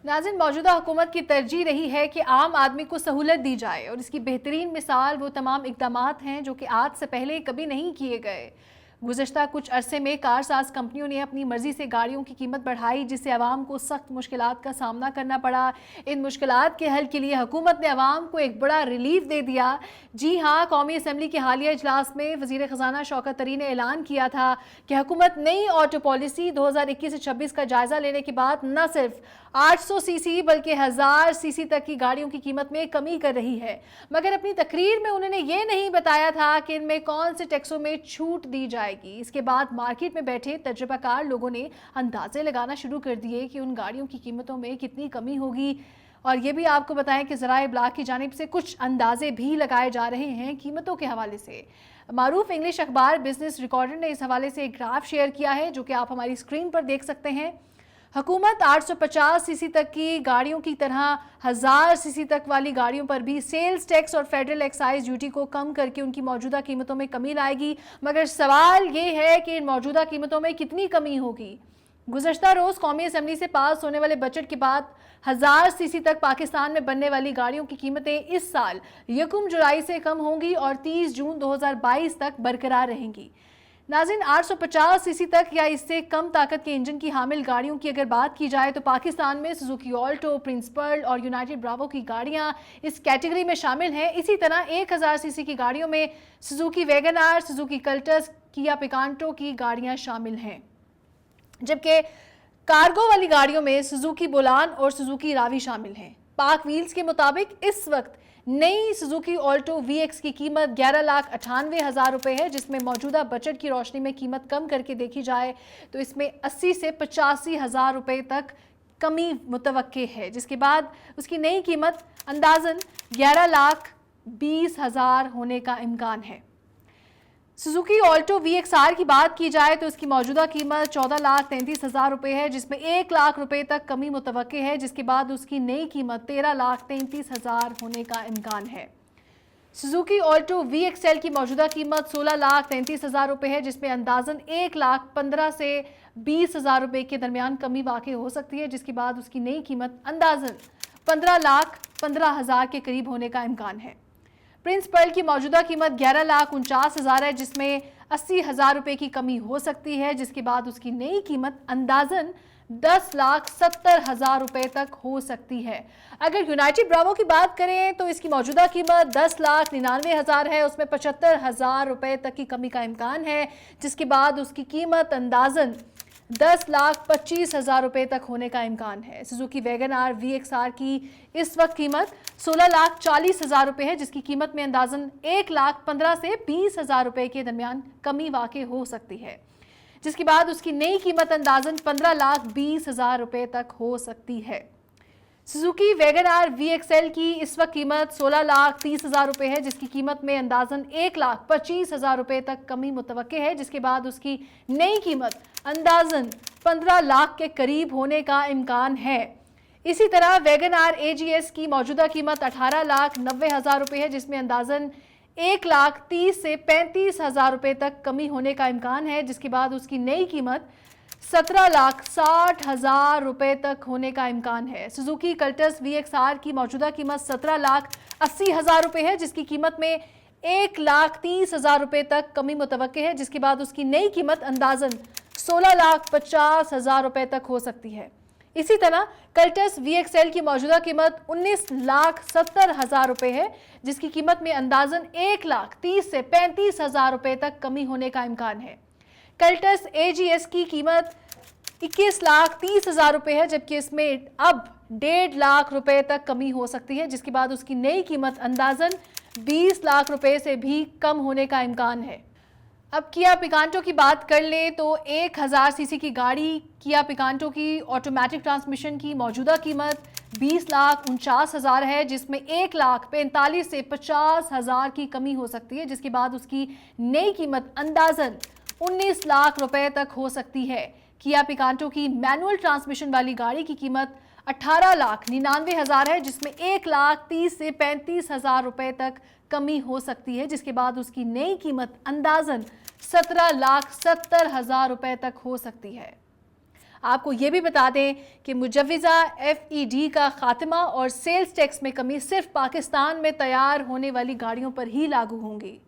नाज़रीन, मौजूदा हुकूमत की तरजीह रही है कि आम आदमी को सहूलत दी जाए और इसकी बेहतरीन मिसाल वो तमाम इक़दामात हैं जो कि आज से पहले कभी नहीं किए गए। गुज़श्ता कुछ अरसे में कारसाज कंपनियों ने अपनी मर्जी से गाड़ियों की कीमत बढ़ाई, जिससे अवाम को सख्त मुश्किलात का सामना करना पड़ा। इन मुश्किलात के हल के लिए हुकूमत ने अवाम को एक बड़ा रिलीफ दे दिया। जी हाँ, कौमी असम्बली के हालिया इजलास में वज़ीर ख़जाना शौकत तरीन ने ऐलान किया था कि हुकूमत नई ऑटो पॉलिसी 2021 से 26 का जायज़ा लेने के बाद न सिर्फ 800 सीसी बल्कि 1000 सीसी तक की गाड़ियों की कीमत में कमी कर रही है। मगर अपनी तकरीर में उन्होंने ये नहीं बताया था कि इनमें कौन से टैक्सों में छूट दी जाएगी। इसके बाद मार्केट में बैठे तजुर्बाकार लोगों ने अंदाजे लगाना शुरू कर दिए कि उन गाड़ियों की कीमतों में कितनी कमी होगी। और ये भी आपको बताएं कि ज़राए इब्लाग की जानिब से कुछ अंदाजे भी लगाए जा रहे हैं कीमतों के हवाले से। मारूफ इंग्लिश अखबार बिजनेस रिकॉर्डर ने इस हवाले से एक ग्राफ शेयर किया है जो कि आप हमारी स्क्रीन पर देख सकते हैं। हुकूमत 850 सीसी तक की गाड़ियों की तरह 1000 सीसी तक वाली गाड़ियों पर भी सेल्स टैक्स और फेडरल एक्साइज ड्यूटी को कम करके उनकी मौजूदा कीमतों में कमी लाएगी। मगर सवाल ये है कि इन मौजूदा कीमतों में कितनी कमी होगी। गुज़श्ता रोज़ कौमी असम्बली से पास होने वाले बजट के बाद 1000 सीसी तक पाकिस्तान में बनने वाली गाड़ियों की कीमतें इस साल 1 जुलाई से कम होंगी और 30 जून 2022 तक बरकरार रहेंगी। नाज़रीन, 850 सीसी तक या इससे कम ताकत के इंजन की हामिल गाड़ियों की अगर बात की जाए तो पाकिस्तान में सुजुकी ऑल्टो, प्रिंस पर्ल और यूनाइटेड ब्रावो की गाड़ियां इस कैटेगरी में शामिल हैं। इसी तरह 1000 सीसी की गाड़ियों में Suzuki wagon R, Suzuki Cultus, Kia Picanto की गाड़ियां शामिल हैं, जबकि कार्गो वाली गाड़ियों में सुजुकी बोलान और सुजुकी रावी शामिल हैं। पाक व्हील्स के मुताबिक इस वक्त नई सुजुकी ऑल्टो VX की कीमत 11,98,000 रुपये है, जिसमें मौजूदा बजट की रोशनी में कीमत कम करके देखी जाए तो इसमें 80 से 85,000 रुपये तक कमी मुतवक्के है, जिसके बाद उसकी नई कीमत अंदाजन 11,20,000 होने का इम्कान है। सुजुकी ऑल्टो VXR की बात की जाए तो इसकी मौजूदा कीमत 14,33,000 रुपये है, जिसमें 1 लाख रुपये तक कमी मुतवक्के है, जिसके बाद उसकी नई कीमत 13,33,000 होने का इम्कान है। सुजुकी ऑल्टो VXL की मौजूदा कीमत 16,33,000 रुपये है, जिसमें अंदाजन 1,15,000 से 20,000 रुपये के दरमियान कमी वाक़ई हो सकती है, जिसके बाद उसकी नई कीमत अंदाजन 15,15,000 के करीब होने का इम्कान है। प्रिंस पर्ल की मौजूदा कीमत 11,49,000 है, जिसमें 80,000 रुपये की कमी हो सकती है, जिसके बाद उसकी नई कीमत अंदाजन 10,70,000 रुपये तक हो सकती है। अगर यूनाइटेड ब्रावो की बात करें तो इसकी मौजूदा कीमत 10,99,000 है, उसमें 75,000 रुपये तक की कमी का इम्कान है, जिसके बाद उसकी कीमत अंदाजन 10,25,000 रुपये तक होने का इम्कान है। सुजुकी वैगन आर VXR की इस वक्त कीमत 16,40,000 रुपये है, जिसकी कीमत में अंदाजन 1,15,000 से 20,000 रुपये के दरमियान कमी वाक़ई हो सकती है, जिसके बाद उसकी नई कीमत अंदाजन 15,20,000 रुपये तक हो सकती है। सुजुकी वैगन आर VXL की इस वक्त कीमत 16,30,000 रुपये है, जिसकी कीमत में अंदाजन 1,25,000 रुपये तक कमी मुतवक्के है, जिसके बाद उसकी नई कीमत अंदाजन 15 लाख के करीब होने का इम्कान है। इसी तरह वैगन आर AGS की मौजूदा कीमत 18,90,000 रुपये है, जिसमें अंदाजन 1,30,000 से 35,000 रुपये तक कमी होने का इम्कान है, जिसके बाद उसकी नई कीमत 17,60,000 रुपये तक होने का इम्कान है। सुजुकी कल्टस VXR की मौजूदा कीमत 17,80,000 रुपये है, जिसकी कीमत में 1,30,000 रुपये तक कमी मुतवक्के है, जिसके बाद उसकी नई कीमत अंदाजन 16,50,000 रुपये तक हो सकती है। इसी तरह कल्टस VXL की मौजूदा कीमत 19,70,000 रुपये है, जिसकी कीमत में अंदाजन 1,30,000 से 35,000 रुपये तक कमी होने का इम्कान है। कल्टस AGS की कीमत 21,30,000 रुपये है, जबकि इसमें अब 1.5 लाख रुपये तक कमी हो सकती है, जिसके बाद उसकी नई कीमत अंदाजन 20 लाख रुपये से भी कम होने का इम्कान है। अब किया पिकांटो की बात कर लें तो 1000 सीसी की गाड़ी किया पिकांटो की ऑटोमेटिक ट्रांसमिशन की मौजूदा कीमत 20,49,000 है, जिसमें 1,45,000 से 50,000 की कमी हो सकती है, जिसके बाद उसकी नई कीमत अंदाजन 19 लाख रुपए तक हो सकती है। किया पिकांटो की मैनुअल ट्रांसमिशन वाली गाड़ी की कीमत 18,99,000 है, जिसमें 1,30,000 से 35,000 रुपए तक कमी हो सकती है, जिसके बाद उसकी नई कीमत अंदाजन 17,70,000 रुपए तक हो सकती है। आपको ये भी बता दें कि मुजव्विज़ा FED का खात्मा और सेल्स टैक्स में कमी सिर्फ पाकिस्तान में तैयार होने वाली गाड़ियों पर ही लागू होंगी।